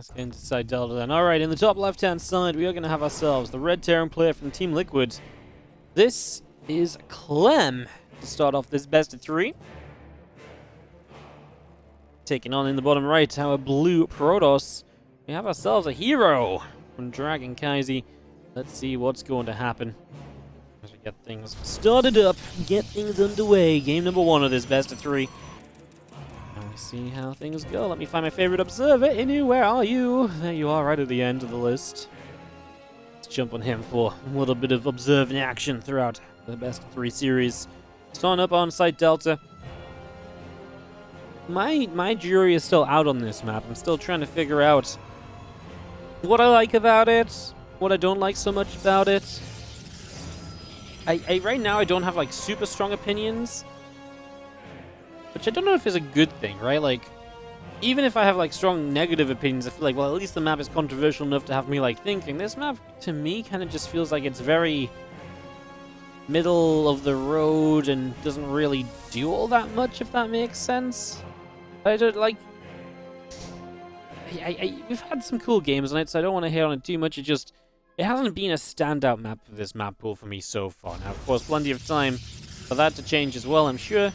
Let's get into side Delta then. Alright, in the top left-hand side, we are going to have ourselves the red Terran player from Team Liquid. This is Clem to start off this best of 3. Taking on in the bottom right, our blue Protoss. We have ourselves a herO from Dragon Kaisi. Let's see what's going to happen as we get things started up, get things underway. Game number 1 of this best of 3. And we see how things go. Let me find my favorite observer. Inu, where are you? There you are, right at the end of the list. Let's jump on him for a little bit of observing action throughout the best of 3 series. Starting up on site Delta. My jury is still out on this map. I'm still trying to figure out what I like about it, what I don't like so much about it. Right now I don't have like super strong opinions, which I don't know if is a good thing, right? Like, even if I have like strong negative opinions, I feel like, well, at least the map is controversial enough to have me like thinking. This map to me kind of just feels like it's very middle of the road and doesn't really do all that much, if that makes sense. I don't like. We've had some cool games on it, so I don't want to hate on it too much. It hasn't been a standout map for this map pool for me so far. Now, of course, plenty of time for that to change as well, I'm sure.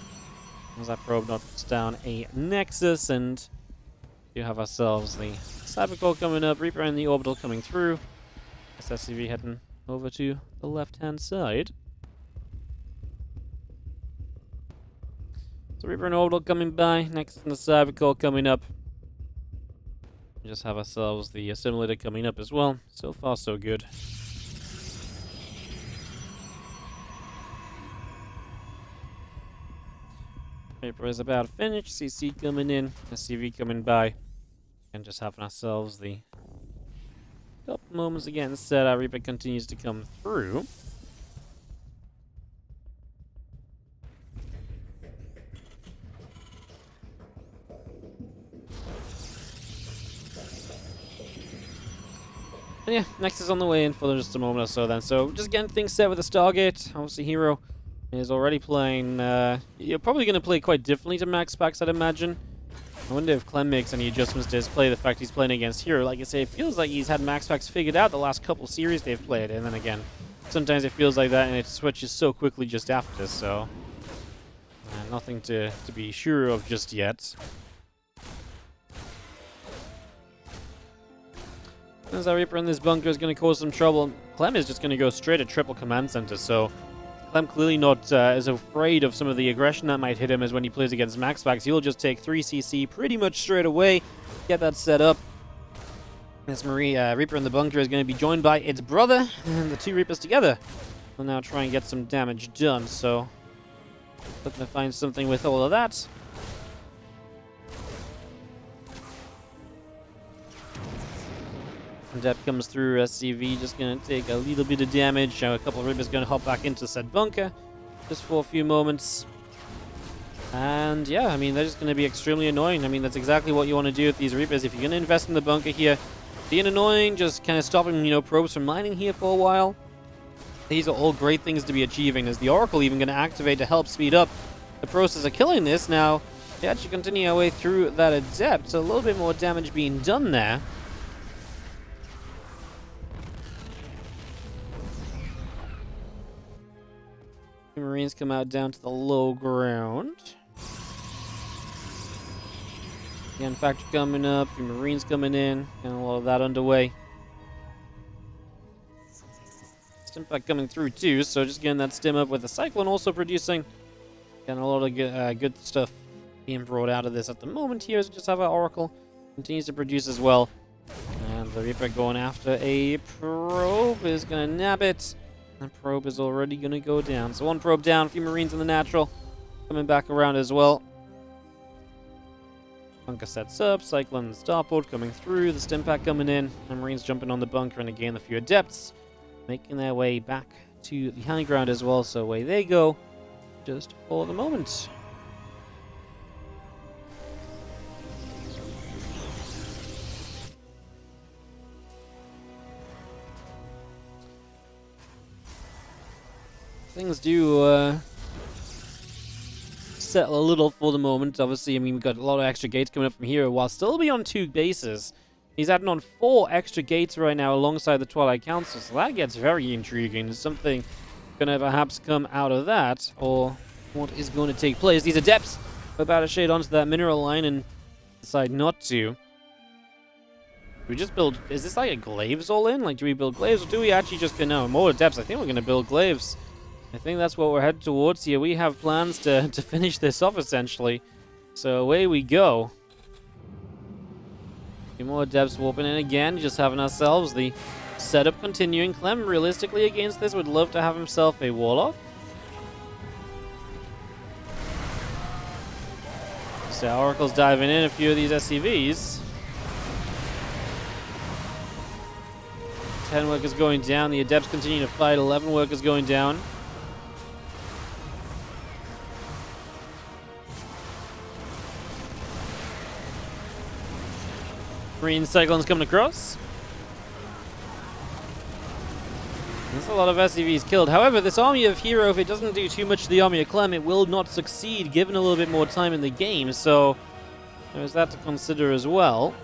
As that probe knocks down a Nexus, and we have ourselves the Cybercore coming up, Reaper in the orbital coming through. SCV heading over to the left-hand side. So Reaper and orbital coming by, next to the Cybercore coming up. We just have ourselves the assimilator coming up as well. So far, so good. Reaper is about finished. CC coming in, SCV coming by, and just having ourselves the couple moments again set. Our Reaper continues to come through. And yeah, next is on the way in for just a moment or so then. So just getting things set with the Stargate. Obviously herO is already playing, you're probably going to play quite differently to max packs, I'd imagine. I wonder if Clem makes any adjustments to his play, the fact he's playing against herO. Like I say, it feels like he's had max packs figured out the last couple series they've played, and then again, sometimes it feels like that and it switches so quickly just after, so nothing to be sure of just yet. As our Reaper in this bunker is going to cause some trouble, Clem is just going to go straight at triple command center, so Clem clearly not as afraid of some of the aggression that might hit him as when he plays against max packs. He'll just take 3 CC pretty much straight away, get that set up. This Reaper in the bunker is going to be joined by its brother, and the 2 Reapers together will now try and get some damage done, so looking to find something with all of that. Depth comes through, SCV just going to take a little bit of damage. A couple of Reapers going to hop back into said bunker just for a few moments. And yeah, I mean, they're just going to be extremely annoying. I mean, that's exactly what you want to do with these Reapers. If you're going to invest in the bunker here, being annoying, just kind of stopping, probes from mining here for a while. These are all great things to be achieving. Is the Oracle even going to activate to help speed up the process of killing this? Now, we actually continue our way through that Adept, so a little bit more damage being done there. Marines come out down to the low ground. Again, factory coming up, few Marines coming in, and a lot of that underway. Stimpack coming through too, so just getting that stim up with the Cyclone also producing. Getting a lot of good stuff being brought out of this at the moment here, as we just have our Oracle. Continues to produce as well. And the Reaper going after a probe is going to nab it. That probe is already going to go down. So 1 probe down, a few Marines in the natural. Coming back around as well. Bunker sets up, Cyclone and Starport coming through, the Stimpack coming in, and Marines jumping on the bunker, and again a few Adepts making their way back to the high ground as well, so away they go, just for the moment. Things do settle a little for the moment. Obviously, I mean, we've got a lot of extra gates coming up from here while still be on 2 bases. He's adding on 4 extra gates right now alongside the Twilight Council, so that gets very intriguing. Is something going to perhaps come out of that, or what is going to take place? These Adepts are about to shade onto that mineral line and decide not to. We just build... Is this like a glaives all in? Like, do we build glaives, or do we actually just go... No, more Adepts. I think we're going to build glaives. I think that's what we're headed towards here. We have plans to finish this off, essentially. So away we go. A few more Adepts warping in again, just having ourselves the setup continuing. Clem, realistically, against this, would love to have himself a Warlock. So Oracle's diving in a few of these SCVs. 10 workers going down. The Adepts continue to fight. 11 workers going down. Marine Cyclones coming across. There's a lot of SCVs killed. However, this army of herO, if it doesn't do too much to the army of Clem, it will not succeed given a little bit more time in the game. So there's that to consider as well.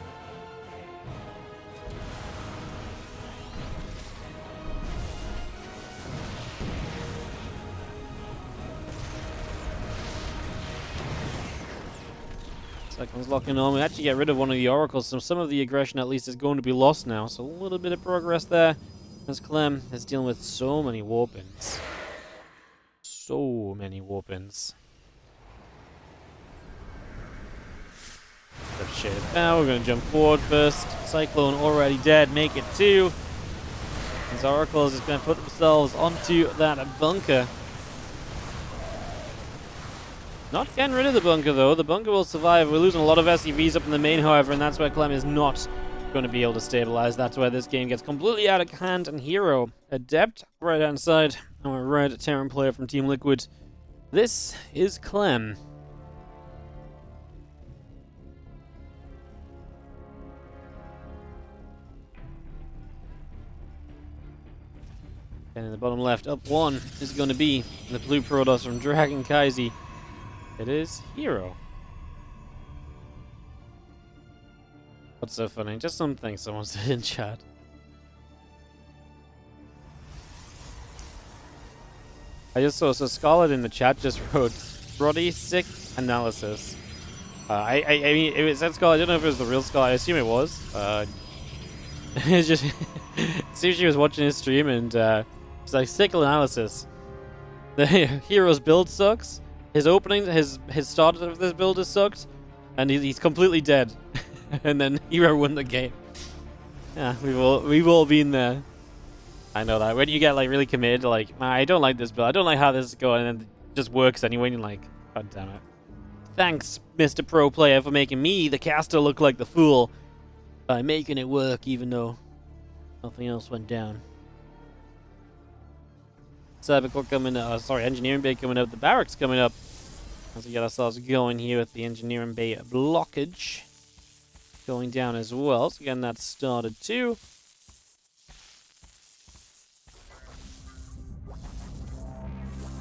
Cyclone's locking on. We actually get rid of one of the Oracles, so some of the aggression at least is going to be lost now. So a little bit of progress there as Clem is dealing with so many warpins. So many warpins. Shaded now. We're going to jump forward first. Cyclone already dead. Make it 2. These Oracles is going to put themselves onto that bunker. Not getting rid of the bunker, though. The bunker will survive. We're losing a lot of SCVs up in the main, however, and that's where Clem is not going to be able to stabilize. That's where this game gets completely out of hand. And herO, Adept, right-hand side, and we're right at Terran player from Team Liquid. This is Clem. And in the bottom left, up 1 is going to be the blue Protoss from Dragon Kaiser. It is herO. What's so funny? Just something someone said in chat. I just saw, so Scarlet in the chat just wrote Roddy sick analysis. I mean, if it said Scarlet, I don't know if it was the real Scarlet. I assume it was. It's just it seems she was watching his stream and it's like sick analysis. The hero's build sucks. His opening, his start of this build has sucked, and he's completely dead. And then herO won the game. Yeah, we've all been there. I know that when you get like really committed, like I don't like this build, I don't like how this is going, and then it just works anyway. And you're like, God damn it! Thanks, Mr. Pro Player, for making me, the caster, look like the fool by making it work, even though nothing else went down. Cybercore coming up, Engineering Bay coming up, the barracks coming up. As we get ourselves going here with the Engineering Bay blockage going down as well. So again, that's started too.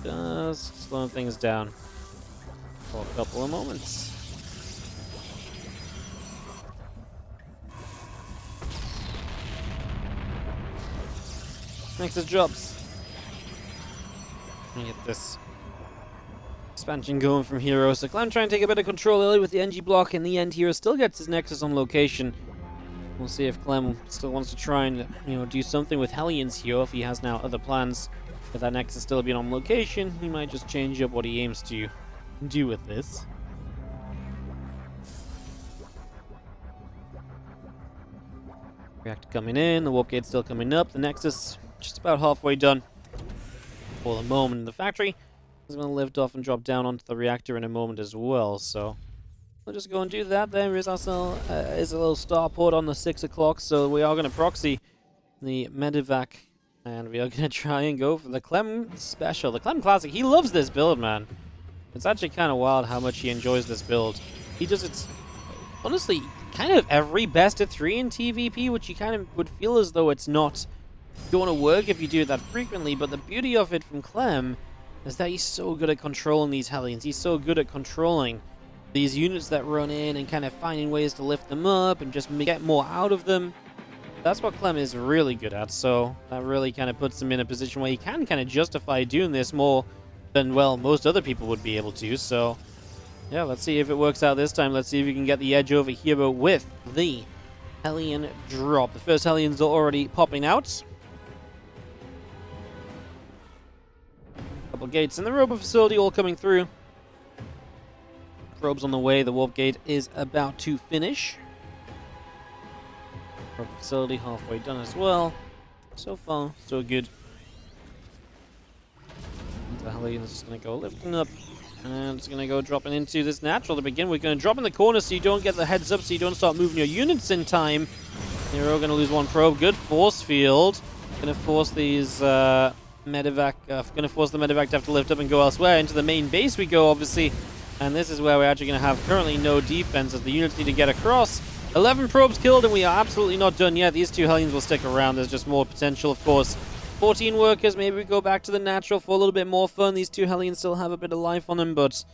Just slowing things down for a couple of moments. Nexus drops. Let me get this expansion going from herO. So Clem trying to take a bit of control early with the NG block. In the end, herO still gets his Nexus on location. We'll see if Clem still wants to try and, do something with Hellions here. If he has now other plans with that Nexus still being on location, he might just change up what he aims to do with this. Reactor coming in, the warp gate still coming up, the Nexus just about halfway done for the moment. The factory is going to lift off and drop down onto the reactor in a moment as well, so we'll just go and do that. There is also is a little starport on the 6 o'clock, so we are going to proxy the medevac, and we are going to try and go for the Clem special, the Clem Classic. He loves this build, man. It's actually kind of wild how much he enjoys this build. He does it, honestly, kind of every best of 3 in TvP, which you kind of would feel as though it's not going to work if you do it that frequently, but the beauty of it from Clem is that he's so good at controlling these Hellions. He's so good at controlling these units that run in and kind of finding ways to lift them up and just get more out of them. That's what Clem is really good at, so that really kind of puts him in a position where he can kind of justify doing this more than, well, most other people would be able to. So, yeah, let's see if it works out this time. Let's see if we can get the edge over here with the Hellion drop. The first Hellions are already popping out. Couple gates in the robot facility all coming through. Probes on the way. The warp gate is about to finish. Robot facility halfway done as well. So far, so good. The Hellion is just going to go lifting up. And it's going to go dropping into this natural to begin. We're going to drop in the corner so you don't get the heads up, so you don't start moving your units in time. herO going to lose one probe. Good force field. Going to force these medevac. Going to force the medevac to have to lift up and go elsewhere. Into the main base we go, obviously. And this is where we're actually going to have currently no defense as the units need to get across. 11 probes killed, and we are absolutely not done yet. These two Hellions will stick around. There's just more potential, of course. 14 workers. Maybe we go back to the natural for a little bit more fun. These two Hellions still have a bit of life on them, but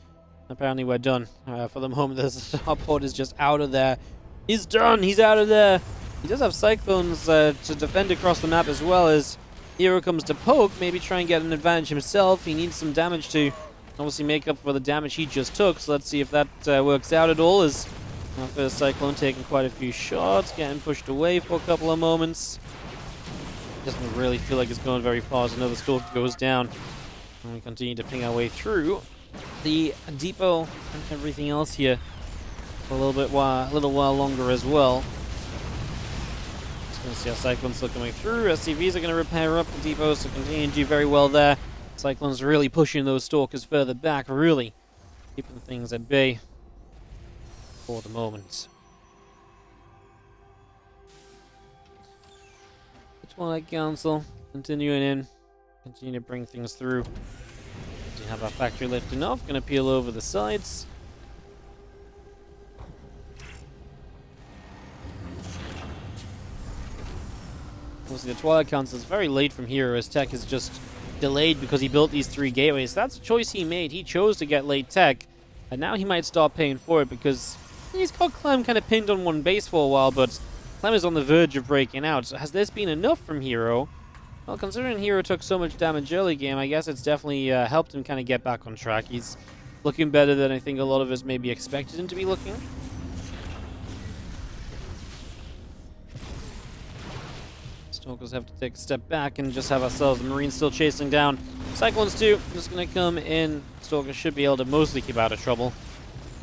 apparently we're done. For the moment, the starport is just out of there. He's done. He's out of there. He does have Cyclones to defend across the map as well as herO comes to poke. Maybe try and get an advantage himself. He needs some damage to obviously make up for the damage he just took. So let's see if that works out at all. As our first Cyclone taking quite a few shots, getting pushed away for a couple of moments. Doesn't really feel like it's going very far as another Stalker goes down. And we continue to ping our way through the depot and everything else here for a little while longer as well. Just going to see our Cyclones still coming through. SCVs are going to repair up the depot, so continue to do very well there. Cyclones really pushing those Stalkers further back, really keeping things at bay for the moment. Twilight Council continuing in, continue to bring things through. We have our factory lifting off, gonna peel over the sides. Obviously, the Twilight Council is very late from here, as tech is just delayed because he built these 3 gateways. That's a choice he made. He chose to get late tech, and now he might start paying for it because he's got Clem kind of pinned on one base for a while, but Clem is on the verge of breaking out. So has this been enough from herO? Well, considering herO took so much damage early game, I guess it's definitely helped him kind of get back on track. He's looking better than I think a lot of us maybe expected him to be looking. Stalkers have to take a step back and just have ourselves the Marines still chasing down. Cyclones too, just going to come in. Stalkers should be able to mostly keep out of trouble.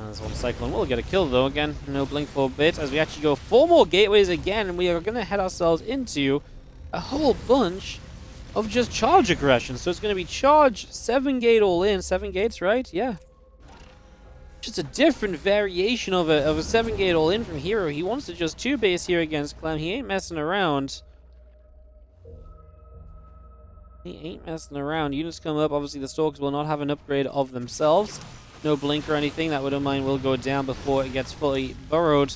This one Cyclone will get a kill though. Again, no blink for a bit as we actually go 4 more gateways again, and we are going to head ourselves into a whole bunch of just charge aggression. So it's going to be charge, 7 gate all in. 7 gates, right? Yeah. Just a different variation of a 7 gate all in from herO. He wants to just 2 base here against Clem. He ain't messing around. He ain't messing around. Units come up. Obviously, the Stalkers will not have an upgrade of themselves. No blink or anything. That Widow Mine will go down before it gets fully burrowed.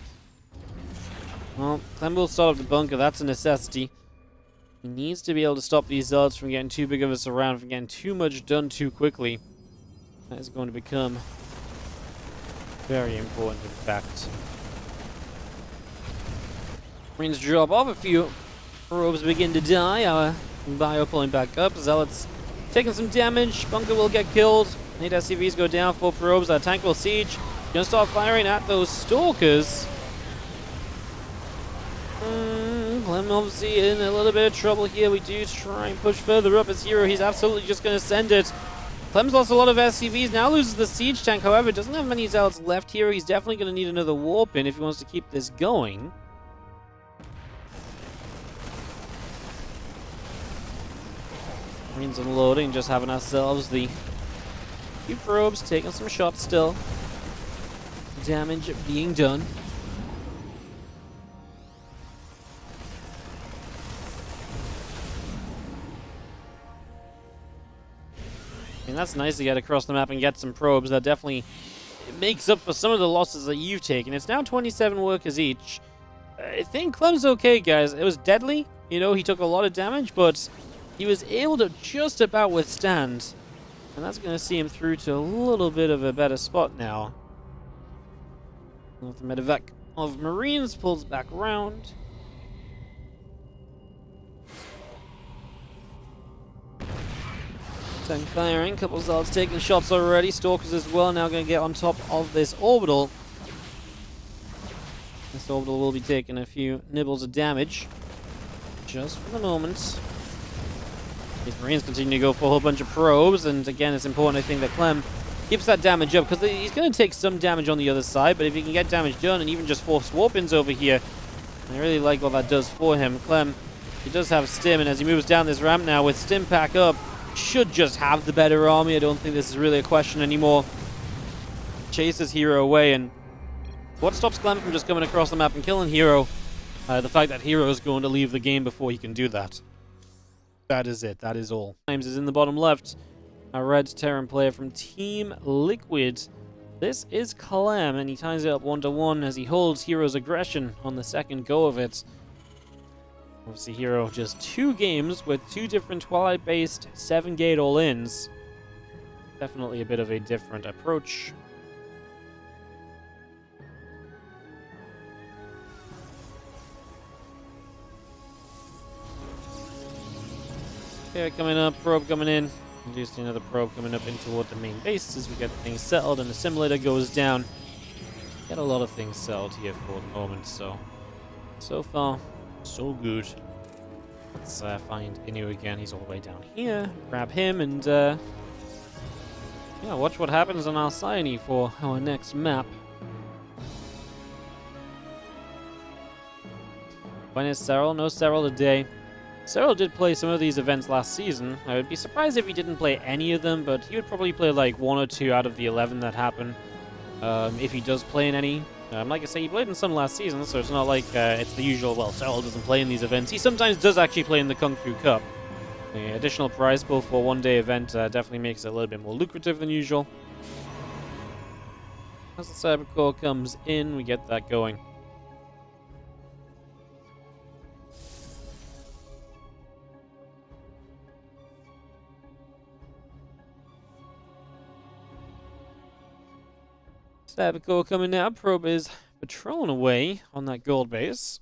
Well, Clem will start up the bunker. That's a necessity. He needs to be able to stop these Zealots from getting too big of a surround, from getting too much done too quickly. That is going to become very important, in fact. Marines drop off a few. Probes begin to die. Our bio pulling back up. Zealots taking some damage. Bunker will get killed. 8 SCVs go down, 4 probes. Our tank will siege. Gonna start firing at those Stalkers. Clem obviously in a little bit of trouble here. We do try and push further up as herO. He's absolutely just gonna send it. Clem's lost a lot of SCVs. Now loses the siege tank. However, doesn't have many Zealots left here. He's definitely gonna need another warp in if he wants to keep this going. Marines unloading, just having ourselves the few probes, taking some shots still. Damage being done. I mean, that's nice to get across the map and get some probes. That definitely makes up for some of the losses that you've taken. It's now 27 workers each. I think Clem's okay, guys. It was deadly. You know, he took a lot of damage, but he was able to just about withstand. And that's going to see him through to a little bit of a better spot now. The medevac of Marines pulls back around. Tank firing, couple Zards taking shots already. Stalkers as well, now going to get on top of this orbital. This orbital will be taking a few nibbles of damage. Just for the moment. These Marines continue to go for a whole bunch of probes, and again, it's important, I think, that Clem keeps that damage up, because he's going to take some damage on the other side, but if he can get damage done, and even just force warp-ins over here, I really like what that does for him. Clem, he does have Stim, and as he moves down this ramp now with Stim pack up, should just have the better army. I don't think this is really a question anymore. Chases herO away, and what stops Clem from just coming across the map and killing herO? The fact that herO is going to leave the game before he can do that. That is it. That is all. Times is in the bottom left. A red Terran player from Team Liquid. This is Clem, and he ties it up 1-1 as he holds herO's aggression on the second go of it. Obviously, herO just 2 games with 2 different Twilight-based 7-gate all-ins. Definitely a bit of a different approach. Okay, coming up, probe coming in. We do see another probe coming up in toward the main base as we get things settled and the simulator goes down. Get a lot of things settled here for the moment, so far, so good. Let's find Inu again. He's all the way down here. Grab him and yeah, watch what happens on Alcyone for our next map. When is herO? No herO today. herO did play some of these events last season. I would be surprised if he didn't play any of them, but he would probably play like 1 or 2 out of the 11 that happen. If he does play in any. Like I say, he played in some last season, so it's not like it's the usual, well, herO doesn't play in these events. He sometimes does actually play in the Kung Fu Cup. The additional prize pool for a one-day event definitely makes it a little bit more lucrative than usual. As the Cyber Core comes in, we get that going. Cyber Core coming now. Probe is patrolling away on that gold base.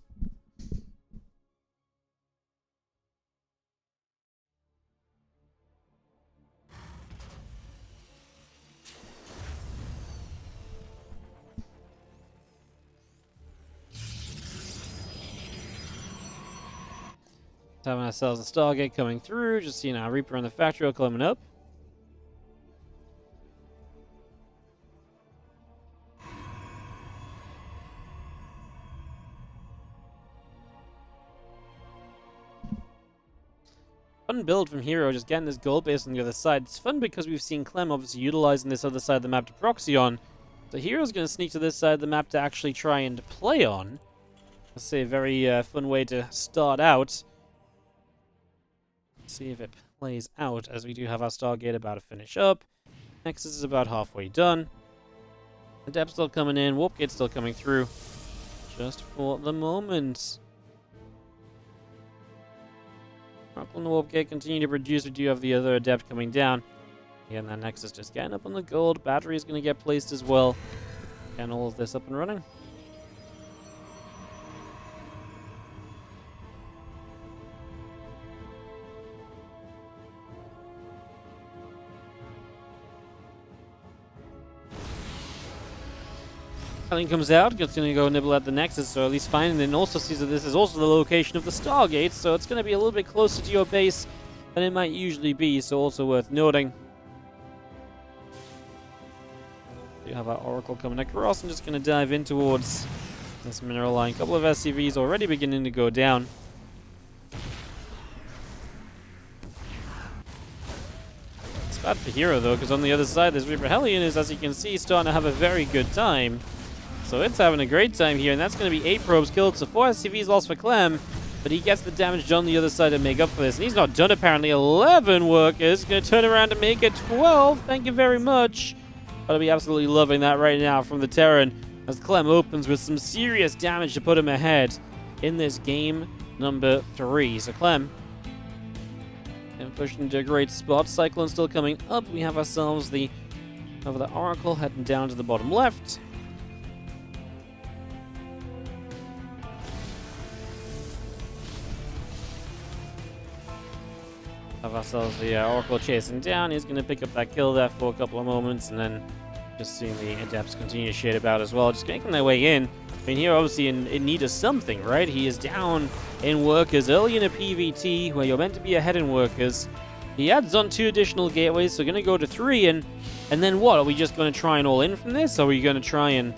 Having ourselves a Stargate coming through. Just seeing our Reaper and the Factory coming up. Fun build from herO, just getting this gold base on the other side. It's fun because we've seen Clem obviously utilizing this other side of the map to proxy on. So herO's going to sneak to this side of the map to actually try and play on. Let's say a very fun way to start out. Let's see if it plays out, as we do have our Stargate about to finish up. Nexus is about halfway done. Adept's still coming in, Warp Gate's still coming through. Just for the moment. Up on the Warp Gate, continue to produce. We do have the other Adept coming down. Again, that Nexus just getting up on the gold. Battery is going to get placed as well. Getting all of this up and running. Alien comes out, gets going to go nibble at the Nexus, or at least find, and then also sees that this is also the location of the Stargate, so it's going to be a little bit closer to your base than it might usually be, so also worth noting. We have our Oracle coming across. I'm just going to dive in towards this mineral line. A couple of SCVs already beginning to go down. It's bad for herO though, because on the other side, this Reaper Hellion is, as you can see, starting to have a very good time. So it's having a great time here, and that's going to be 8 probes killed, so 4 SCVs lost for Clem, but he gets the damage done on the other side to make up for this. And he's not done, apparently. 11 workers. Going to turn around and make it 12. Thank you very much. I'll be absolutely loving that right now from the Terran, as Clem opens with some serious damage to put him ahead in this game number 3. So Clem, and pushed into a great spot. Cyclone still coming up. We have ourselves the Oracle heading down to the bottom left. Have ourselves the Oracle chasing down. He's going to pick up that kill there for a couple of moments, and then just seeing the Adepts continue to shade about as well, just making their way in. I mean, here obviously in need of something, right? He is down in workers early in a PvT where you're meant to be ahead in workers. He adds on 2 additional gateways, so going to go to 3, and then what? Are we just going to try and all in from this? Or are we going to try and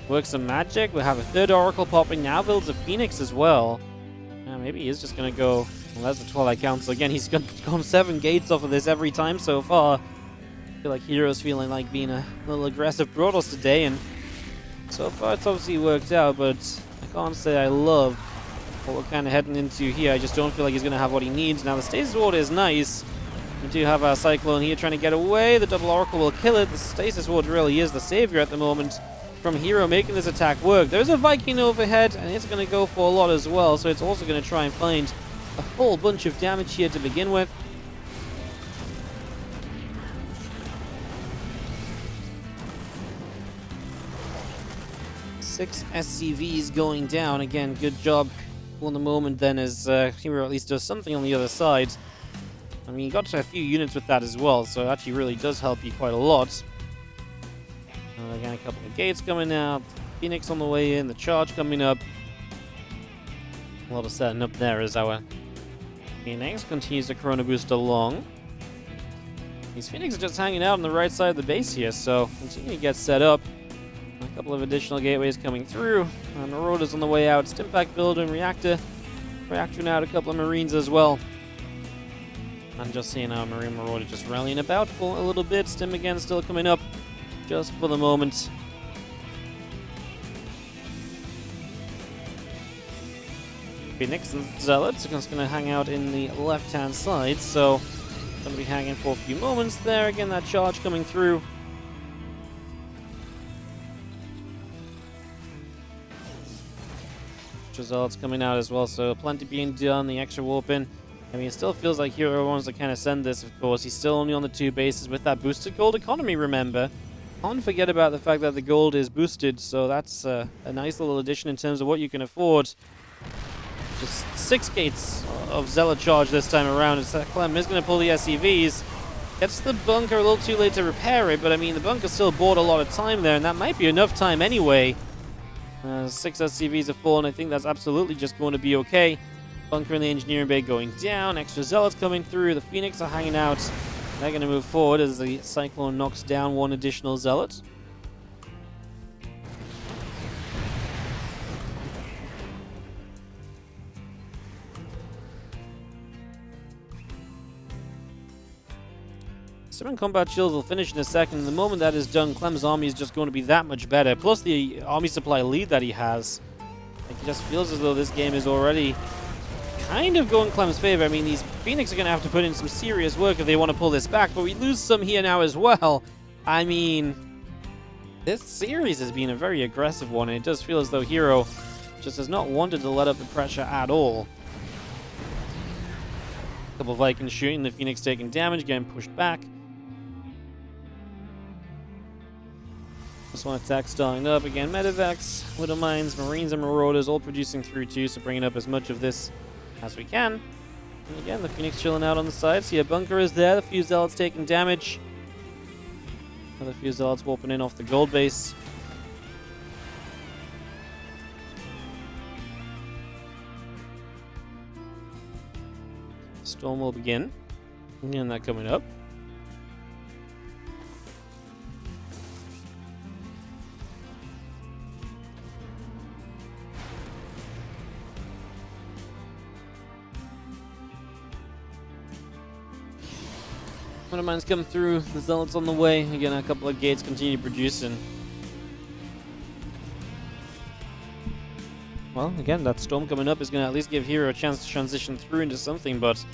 work some magic? We'll have a 3rd Oracle popping now, builds a Phoenix as well. Maybe he is just going to go... Well, that's the Twilight Council. Again, he's gone 7 gates off of this every time so far. I feel like herO's feeling like being a little aggressive Protoss today, and so far it's obviously worked out, but I can't say I love what we're kind of heading into here. I just don't feel like he's going to have what he needs. Now, the Stasis Ward is nice. We do have our Cyclone here trying to get away. The double Oracle will kill it. The Stasis Ward really is the savior at the moment from herO, making this attack work. There's a Viking overhead, and it's going to go for a lot as well, so it's also going to try and find a whole bunch of damage here to begin with. Six SCVs going down. Again, good job on the moment then, as herO at least does something on the other side. I mean, you got a few units with that as well, so it actually really does help you quite a lot. Again, a couple of gates coming out, Phoenix on the way in, the charge coming up. A lot of setting up there as our Phoenix continues to Corona Boost along. These Phoenix are just hanging out on the right side of the base here, so continue to get set up. A couple of additional gateways coming through. Marauder's on the way out. Stimpack builder and Reactor. Reactoring out a couple of Marines as well. I'm just seeing our Marine Marauder just rallying about for a little bit. Stim again still coming up just for the moment. Phoenix and Zealots are just going to hang out in the left-hand side, so going to be hanging for a few moments there. Again, that charge coming through. Results coming out as well, so plenty being done. The extra warp in. I mean, it still feels like herO wants to kind of send this, of course. He's still only on the 2 bases with that boosted gold economy, remember. Can't forget about the fact that the gold is boosted, so that's a nice little addition in terms of what you can afford. Just 6 gates of Zealot charge this time around, and Clem is going to pull the SCVs. Gets the bunker a little too late to repair it, but I mean, the bunker still bought a lot of time there, and that might be enough time anyway. 6 SCVs have fallen. I think that's absolutely just going to be okay. Bunker in the engineering bay going down. Extra Zealots coming through. The Phoenix are hanging out. They're going to move forward as the Cyclone knocks down 1 additional Zealot. Seven combat shields will finish in a second, and the moment that is done, Clem's army is just going to be that much better. Plus the army supply lead that he has. It just feels as though this game is already kind of going Clem's favor. I mean, these Phoenix are going to have to put in some serious work if they want to pull this back, but we lose some here now as well. I mean, this series has been a very aggressive one, and it does feel as though herO just has not wanted to let up the pressure at all. A couple of Vikings shooting, the Phoenix taking damage, getting pushed back. This one attack starting up again. Medivacs, Widow Mines, Marines, and Marauders all producing through too, so bringing up as much of this as we can. And again, the Phoenix chilling out on the sides. See, a bunker is there. The few Zealots taking damage. Another few Zealots warping in off the gold base. Storm will begin. And that coming up. Mine's come through, the Zealots on the way. Again, a couple of gates continue producing. Well, again, that storm coming up is going to at least give herO a chance to transition through into something, but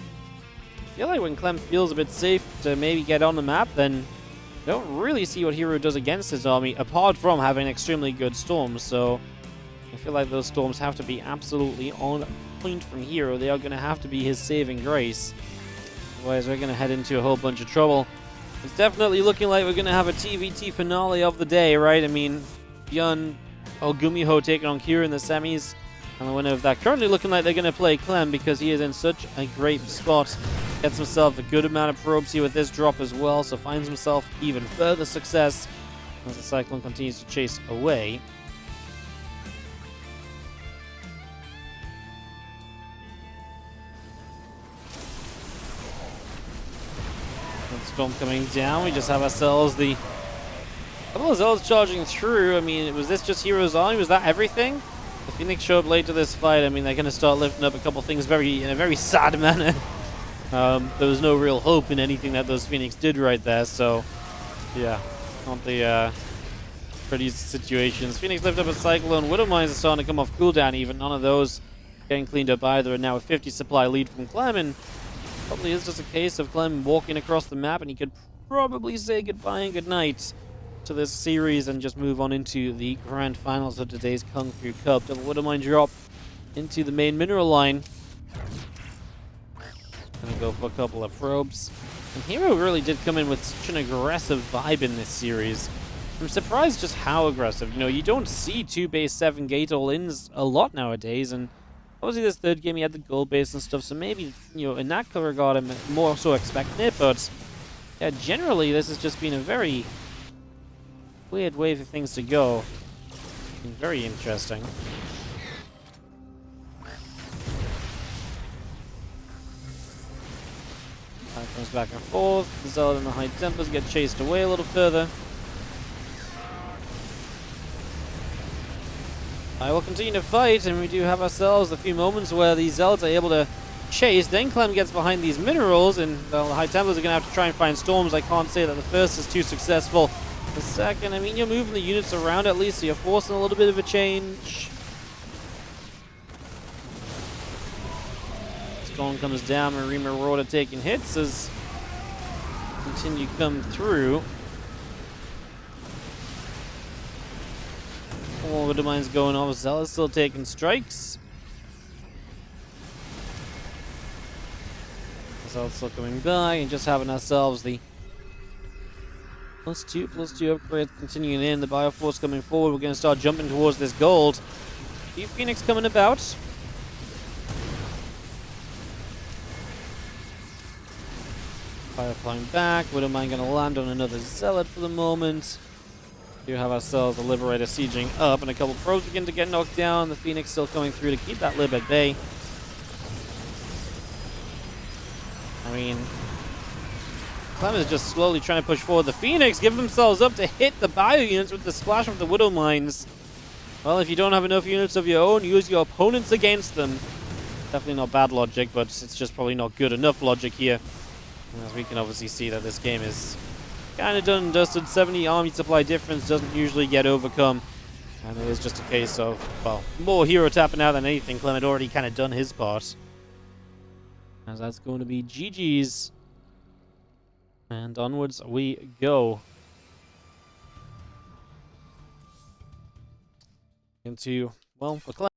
I feel like when Clem feels a bit safe to maybe get on the map, then I don't really see what herO does against his army, apart from having extremely good storms, so I feel like those storms have to be absolutely on point from herO. They are going to have to be his saving grace. Otherwise, we're going to head into a whole bunch of trouble. It's definitely looking like we're going to have a TvT finale of the day, right? I mean, beyond Gumiho taking on Kira in the semis, And the winner of that, currently looking like they're going to play Clem because he is in such a great spot. Gets himself a good amount of probes here with this drop as well, so finds himself even further success as the Cyclone continues to chase away. Storm coming down. We just have ourselves the couple of Zelds charging through. I mean, was this just hero's army? Was that everything? The Phoenix show up late to this fight. I mean, they're going to start lifting up a couple things in a very sad manner. There was no real hope in anything that those Phoenix did right there. So, yeah, not the prettiest situations. Phoenix lift up a Cyclone. Widow Mines are starting to come off cooldown even. None of those getting cleaned up either. And now a 50 supply lead from Clem. And probably is just a case of Clem walking across the map, and he could probably say goodbye and goodnight to this series and just move on into the grand finals of today's Kung Fu Cup. Double Widow Mine drop into the main mineral line. Gonna go for a couple of probes. And herO really did come in with such an aggressive vibe in this series. I'm surprised just how aggressive. You know, you don't see 2 base 7 gate all-ins a lot nowadays, and obviously this third game he had the gold base and stuff, so maybe, you know, in that regard I'm more so expecting it, but yeah, generally this has just been a very weird way for things to go. Been very interesting. Comes back and forth. The Zeld and the High Templars get chased away a little further. I will continue to fight, and we do have ourselves a few moments where the Zelds are able to chase. Then Clem gets behind these minerals, and the High Templars are going to have to try and find storms. I can't say that the first is too successful. The second, I mean, you're moving the units around at least, so you're forcing a little bit of a change. Storm comes down, Marima Marauder taking hits as continue to come through. All the domains going off. Zealous still taking strikes. Zealous still coming by and just having ourselves the +2/+2 upgrade continuing in. The Bioforce coming forward. We're going to start jumping towards this gold. Few Phoenix coming about. Fire flying back. Widowmine going to land on another Zealot for the moment. We do have ourselves a Liberator sieging up, and a couple probes begin to get knocked down. The Phoenix still coming through to keep that Lib at bay. I mean, Clem is just slowly trying to push forward. The Phoenix give themselves up to hit the bio units with the splash of the Widow Mines. Well, if you don't have enough units of your own, use your opponents against them. Definitely not bad logic, but it's just probably not good enough logic here. As we can obviously see that this game is kind of done and dusted. 70 army supply difference doesn't usually get overcome. And it is just a case of, well, more herO tapping out than anything. Clem had already kind of done his part. As that's going to be GG's. And onwards we go. Into, well, for Clem.